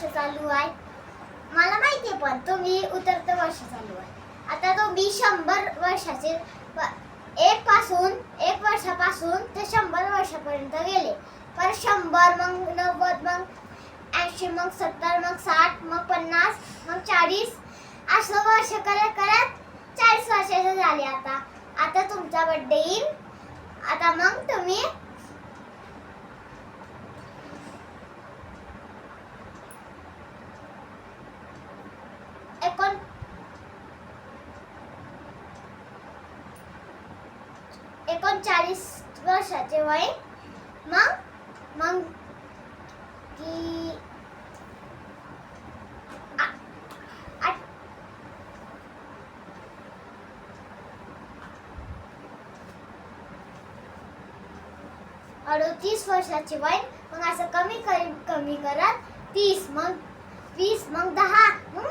वर्ष चालू आहे मला माहिती आहे, पण तुम्ही उतरतं वर्ष चालू आहे. आता तुम्ही 100 वर्षाचे एक वर्षापासून ते 100 वर्षापर्यंत गेले. पर 100 मग 90 मग 80 मग 70 मग 60 मग 50 मग 40 असं वर्ष करत करत 40 वर्षाचे झाले. आता तुमचा बर्थडे येईल. आता मग तुम्ही एकोण 39 वर्षाचे वय. मग की 38 वर्षाचे वय. मग असं कमी करत 30 मग 20 मग 10 मग